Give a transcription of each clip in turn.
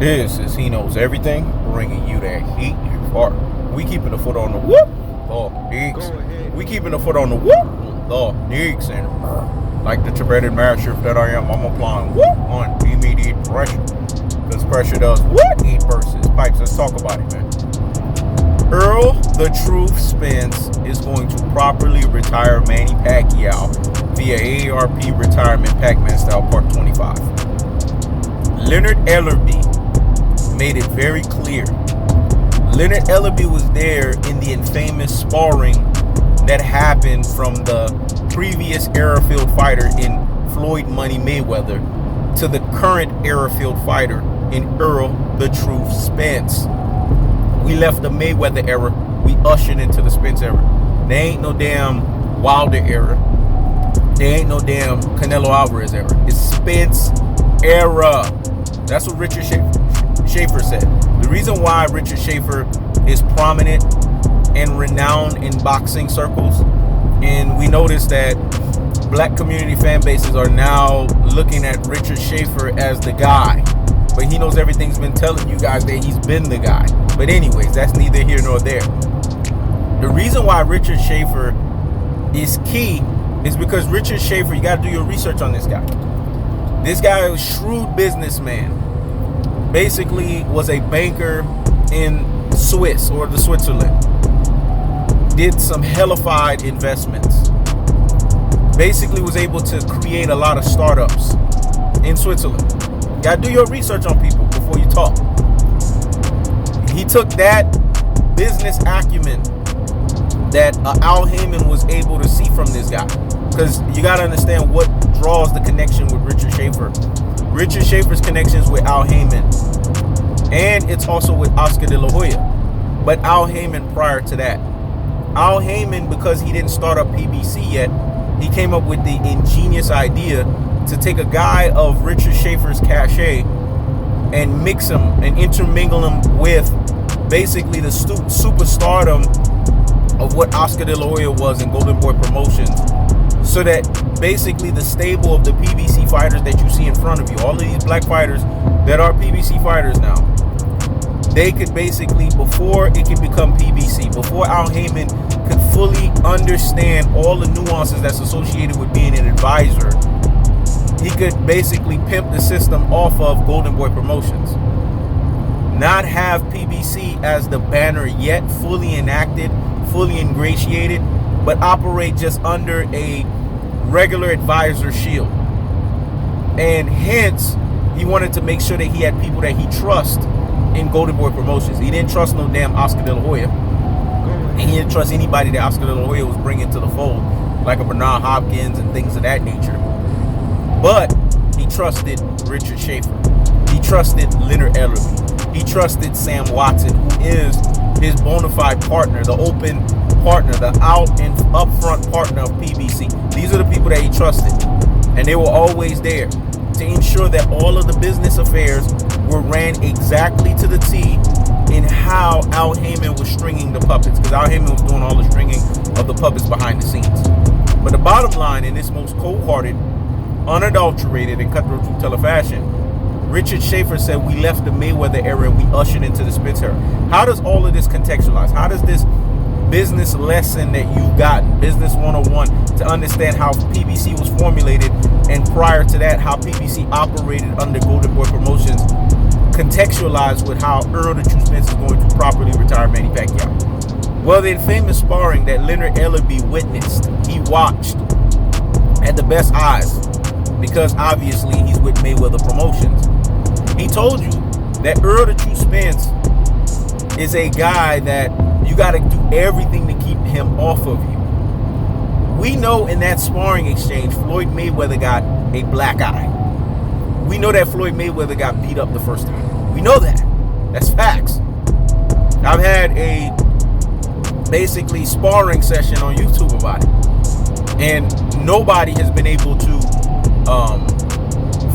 This is He Knows Everything, bringing you that heat and fart. We keeping the foot on the whoop, the niggas. We keeping the foot on the whoop, the niggas. And like the Tibetan master that I am, I'm applying whoop on immediate pressure. Because pressure does what? Heat versus pipes. Let's talk about it, man. Errol the Truth Spence is going to properly retire Manny Pacquiao via Aarp retirement Pac-Man style part 25. Leonard Ellerbe made it very clear. Leonard Ellerbe was there in the infamous sparring that happened from the previous era-filled fighter in Floyd Money Mayweather to the current era-filled fighter in Errol the Truth Spence. We left the Mayweather era. We ushered into the Spence era. There ain't no damn Wilder era. There ain't no damn Canelo Alvarez era. It's Spence era. That's what Richard Schaefer said. The reason why Richard Schaefer is prominent and renowned in boxing circles, and we notice that black community fan bases are now looking at Richard Schaefer as the guy. But He Knows Everything's been telling you guys that he's been the guy. But anyways, that's neither here nor there. The reason why Richard Schaefer is key is because Richard Schaefer, you got to do your research on this guy. This guy is a shrewd businessman. Basically was a banker in Swiss or the Switzerland. Did some hellified investments. Basically was able to create a lot of startups in Switzerland. You gotta do your research on people before you talk. He took that business acumen that Al Heyman was able to see from this guy. Because you gotta understand what draws the connection with Richard Schaefer. Richard Schaefer's connections with Al Heyman. And it's also with Oscar de la Hoya. But Al Heyman prior to that. Al Heyman, because he didn't start up PBC yet, he came up with the ingenious idea to take a guy of Richard Schaefer's cachet and mix him and intermingle him with basically the superstardom of what Oscar de la Hoya was in Golden Boy Promotions, so that basically the stable of the PBC fighters that you see in front of you, all of these black fighters that are PBC fighters now, they could basically, before it could become PBC, before Al Heyman could fully understand all the nuances that's associated with being an advisor, he could basically pimp the system off of Golden Boy Promotions. Not have PBC as the banner yet fully enacted, fully ingratiated, but operate just under a regular advisor shield. And hence, he wanted to make sure that he had people that he trusts in Golden Boy Promotions. He didn't trust no damn Oscar de la Hoya. And he didn't trust anybody that Oscar de la Hoya was bringing to the fold, like a Bernard Hopkins and things of that nature. But he trusted Richard Schaefer. He trusted Leonard Ellerbe. He trusted Sam Watson, who is his bona fide partner, the open partner, the out and upfront partner of PBC. These are the people that he trusted. And they were always there to ensure that all of the business affairs were ran exactly to the T in how Al Heyman was stringing the puppets. Because Al Heyman was doing all the stringing of the puppets behind the scenes. But the bottom line, in this most cold-hearted, unadulterated, and cutthroat truth teller fashion, Richard Schaefer said we left the Mayweather era and we ushered into the Spence era. How does all of this contextualize? How does this business lesson that you've gotten, business 101, to understand how PBC was formulated, and prior to that, how PBC operated under Golden Boy Promotions, contextualize with how Errol the Truth Spence is going to properly retire Manny Pacquiao? Well, the infamous sparring that Leonard Ellerbe witnessed, he watched, had the best eyes, because obviously he's with Mayweather Promotions. He told you that Errol the Truth Spence is a guy that you got to do everything to keep him off of you. We know in that sparring exchange, Floyd Mayweather got a black eye. We know that Floyd Mayweather got beat up the first time. We know that. That's facts. I've had a basically sparring session on YouTube about it. And nobody has been able to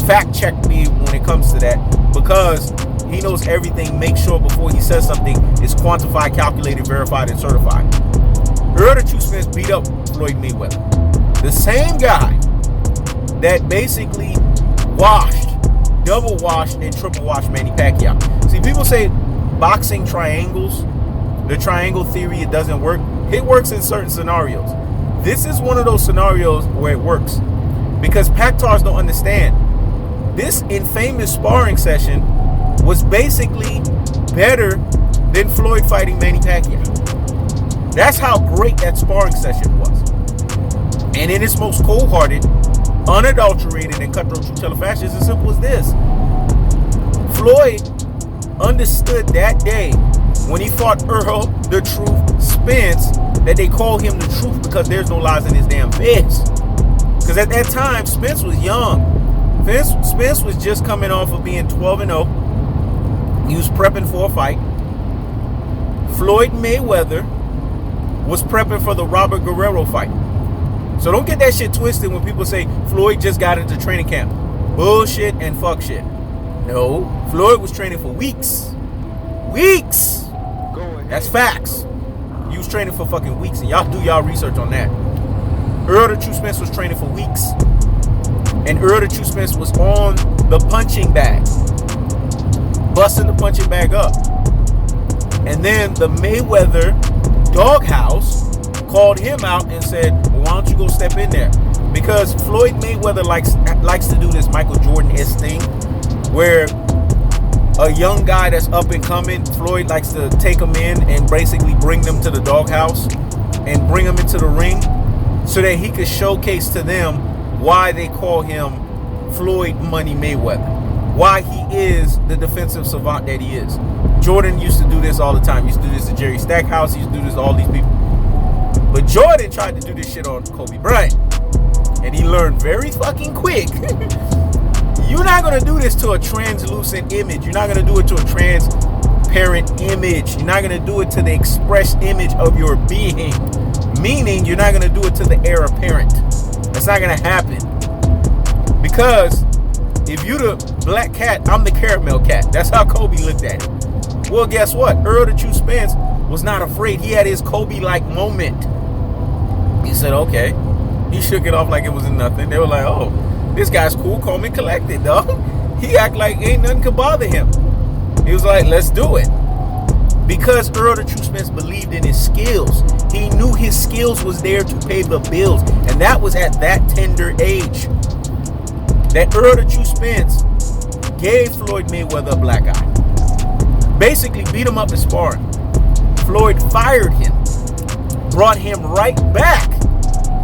fact check me when it comes to that, because he knows everything. Make sure before he says something is quantified, calculated, verified, and certified. Errol the Truth Spence beat up Floyd Mayweather. The same guy that basically washed double washed and triple washed Manny Pacquiao. See, people say boxing triangles, the triangle theory, it doesn't work. It works in certain scenarios. This is one of those scenarios where it works, because Pactars don't understand. This infamous sparring session was basically better than Floyd fighting Manny Pacquiao. That's how great that sparring session was. And in its most cold-hearted, unadulterated, and cutthroat true teller fashion, it's as simple as this. Floyd understood that day when he fought Errol the Truth Spence that they call him the Truth because there's no lies in his damn face. Because at that time, Spence was young. Spence was just coming off of being 12-0. He was prepping for a fight. Floyd Mayweather was prepping for the Robert Guerrero fight. So don't get that shit twisted when people say Floyd just got into training camp. Bullshit and fuck shit. No, Floyd was training for weeks. Weeks! That's facts. He was training for fucking weeks, and y'all do y'all research on that. Errol the True Spence was training for weeks. And Errol the True Spence was on the punching bag, busting the punching bag up. And then the Mayweather doghouse called him out and said, well, why don't you go step in there? Because Floyd Mayweather likes to do this Michael Jordan-esque thing where a young guy that's up and coming, Floyd likes to take them in and basically bring them to the doghouse and bring them into the ring so that he could showcase to them why they call him Floyd Money Mayweather, why he is the defensive savant that he is. Jordan used to do this all the time. He used to do this to Jerry Stackhouse. He used to do this to all these people. But Jordan tried to do this shit on Kobe Bryant. And he learned very fucking quick. You're not going to do this to a translucent image. You're not going to do it to a transparent image. You're not going to do it to the express image of your being. Meaning, you're not going to do it to the heir apparent. That's not going to happen. Because if you're the black cat, I'm the caramel cat. That's how Kobe looked at it. Well, guess what? Errol the True Spence was not afraid. He had his Kobe-like moment. He said, okay. He shook it off like it was nothing. They were like, oh, this guy's cool, calm, and collected, dog. He act like ain't nothing could bother him. He was like, let's do it. Because Errol the True Spence believed in his skills. He knew his skills was there to pay the bills. And that was at that tender age. That Errol the True Spence gave Floyd Mayweather a black eye. Basically beat him up in sparring. Floyd fired him. Brought him right back.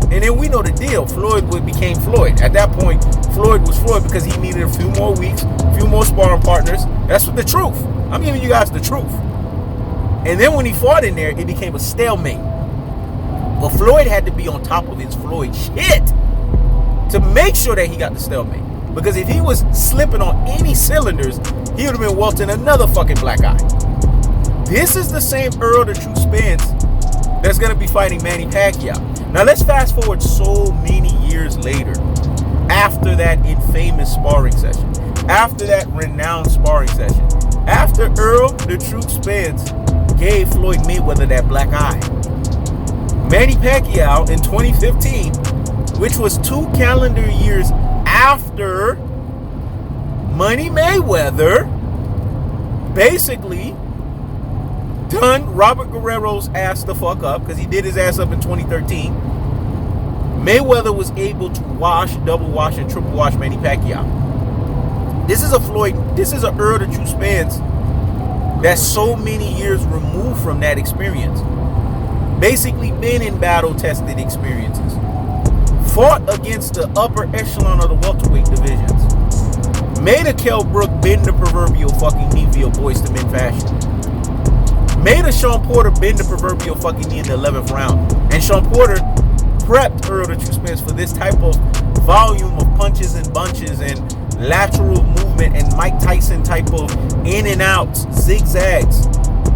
And then we know the deal. Floyd became Floyd. At that point, Floyd was Floyd because he needed a few more weeks, a few more sparring partners. That's the truth. I'm giving you guys the truth. And then when he fought in there, it became a stalemate. But Floyd had to be on top of his Floyd shit to make sure that he got the stalemate. Because if he was slipping on any cylinders, he would have been welting another fucking black eye. This is the same Errol the True Spence that's going to be fighting Manny Pacquiao. Now let's fast forward so many years later, after that infamous sparring session, after that renowned sparring session, after Errol the True Spence gave Floyd Mayweather that black eye, Manny Pacquiao in 2015, which was 2 calendar years after Money Mayweather basically done Robert Guerrero's ass the fuck up, because he did his ass up in 2013. Mayweather was able to wash, double wash, and triple wash Manny Pacquiao. This is a Errol the True Spence that's so many years removed from that experience. Basically been in battle-tested experiences. Fought against the upper echelon of the welterweight divisions. Made a Kell Brook bend the proverbial fucking knee via Boyz II Men fashion. Made a Sean Porter bend the proverbial fucking knee in the 11th round. And Sean Porter prepped Errol the True Spence for this type of volume of punches and bunches and lateral movement and Mike Tyson type of in and out zigzags.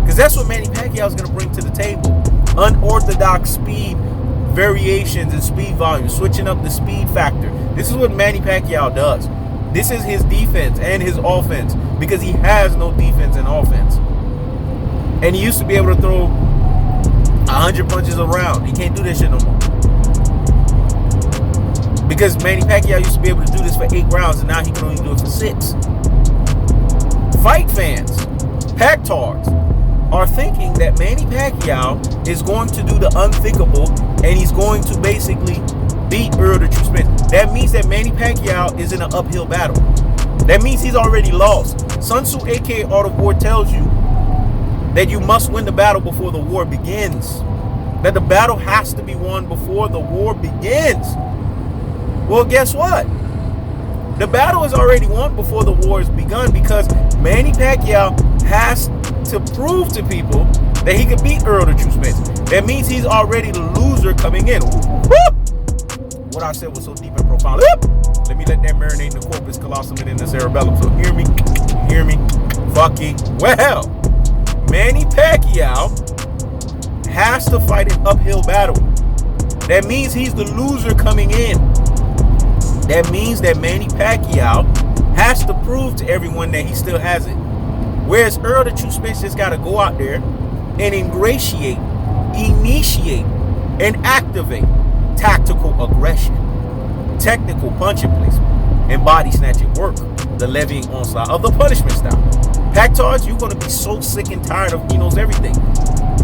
Because that's what Manny Pacquiao is going to bring to the table. Unorthodox speed variations and speed volume, switching up the speed factor. This is what Manny Pacquiao does. This is his defense and his offense, because he has no defense and offense. And he used to be able to throw 100 punches around. He can't do that shit no more. Because Manny Pacquiao used to be able to do this for 8 rounds, and now he can only do it for 6. Fight fans, Pactards, are thinking that Manny Pacquiao is going to do the unthinkable, and he's going to basically beat Errol Spence. That means that Manny Pacquiao is in an uphill battle. That means he's already lost. Sun Tzu, aka Art of War, tells you that you must win the battle before the war begins. That the battle has to be won before the war begins. Well, guess what? The battle is already won before the war has begun, because Manny Pacquiao has to prove to people that he can beat Errol Spence. That means he's already the loser coming in. Whoop! What I said was so deep and profound. Whoop! Let me let that marinate in the corpus callosum and in the cerebellum. So hear me fucking well. Manny Pacquiao has to fight an uphill battle. That means he's the loser coming in. That means that Manny Pacquiao has to prove to everyone that he still has it. Whereas Errol Spence just got to go out there and initiate, and activate tactical aggression, technical punching placement, and body snatching work, the levying onslaught of the punishment style. Pactards, you're going to be so sick and tired of he knows everything.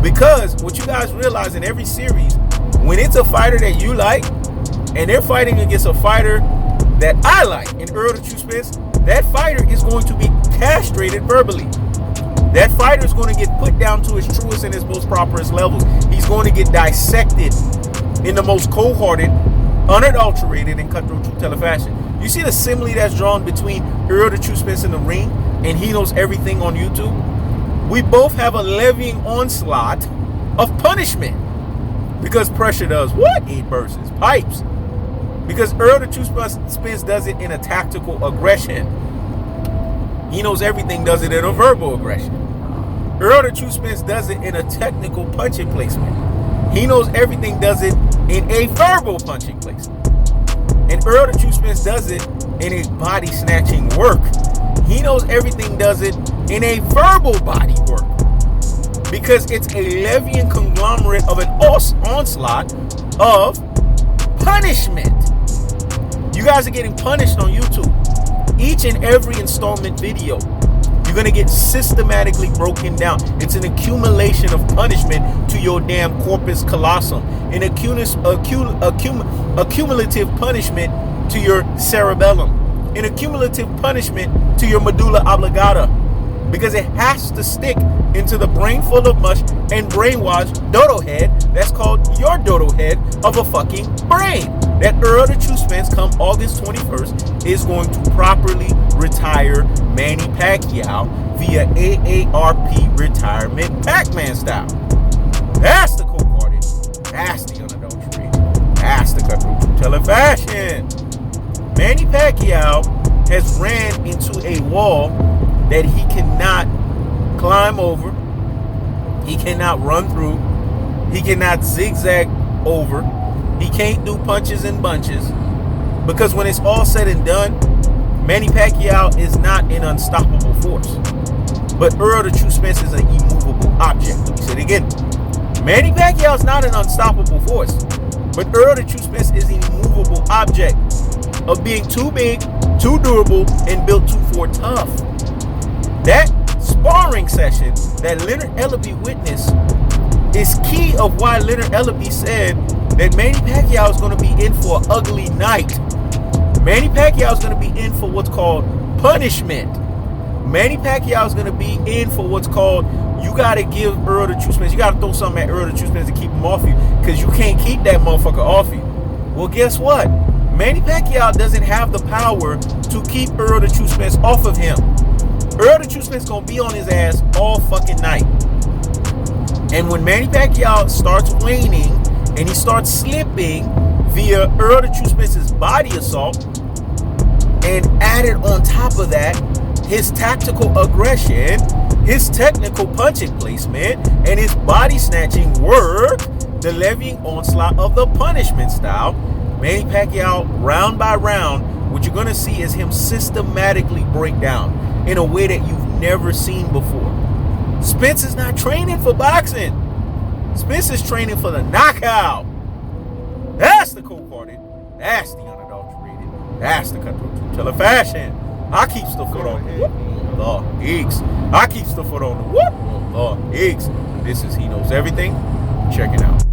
Because what you guys realize in every series, when it's a fighter that you like, and they're fighting against a fighter that I like, in Errol Spence, that fighter is going to be castrated verbally. That fighter is going to get put down to his truest and his most properest levels. He's going to get dissected in the most cold-hearted, unadulterated, and cutthroat truth-teller fashion. You see the simile that's drawn between Errol Spence in the ring and he knows everything on YouTube? We both have a levying onslaught of punishment. Because pressure does what? It bursts pipes. Because Errol Spence does it in a tactical aggression. He knows everything does it in a verbal aggression. Errol Spence does it in a technical punching placement. He knows everything does it in a verbal punching placement. And Errol Spence does it in a body snatching work. He knows everything does it in a verbal body work. Because it's a levying conglomerate of an onslaught of punishment. You guys are getting punished on YouTube. Each and every installment video, you're going to get systematically broken down. It's an accumulation of punishment to your damn corpus callosum. An accumulative punishment to your cerebellum. An accumulative punishment to your medulla oblongata. Because it has to stick into the brain full of mush and brainwashed dodo head that's called your dodo head of a fucking brain. That Errol Spence come August 21st is going to properly retire Manny Pacquiao via AARP retirement Pac-Man style. That's the cold-hearted. That's the unadulterated. That's the cutthroat truth-teller fashion. Manny Pacquiao has ran into a wall that he cannot climb over, he cannot run through, he cannot zigzag over, he can't do punches and bunches, because when it's all said and done, Manny Pacquiao is not an unstoppable force, but Errol Spence is an immovable object. Let me say it again. Manny Pacquiao is not an unstoppable force, but Errol Spence is an immovable object of being too big, too durable, and built too for tough. That sparring session that Leonard Ellerbe witnessed is key of why Leonard Ellerbe said that Manny Pacquiao is going to be in for an ugly night. Manny Pacquiao is going to be in for what's called punishment. Manny Pacquiao is going to be in for what's called, you got to give Errol Spence, you got to throw something at Errol Spence to keep him off you, because you can't keep that motherfucker off you. Well, guess what? Manny Pacquiao doesn't have the power to keep Errol Spence off of him. Errol Spence gonna be on his ass all fucking night. And when Manny Pacquiao starts waning and he starts slipping via Errol Spence's body assault, and added on top of that his tactical aggression, his technical punching placement, and his body snatching work, the levying onslaught of the punishment style, Manny Pacquiao, round by round, what you're gonna see is him systematically break down in a way that you've never seen before. Spence is not training for boxing. Spence is training for the knockout. That's the cold-hearted. That's the underdog. That's the cutthroat truth teller fashion. I keeps the foot on the whoop. The Eeks. I keeps the foot on the whoop. The Eeks. This is He Knows Everything. Check it out.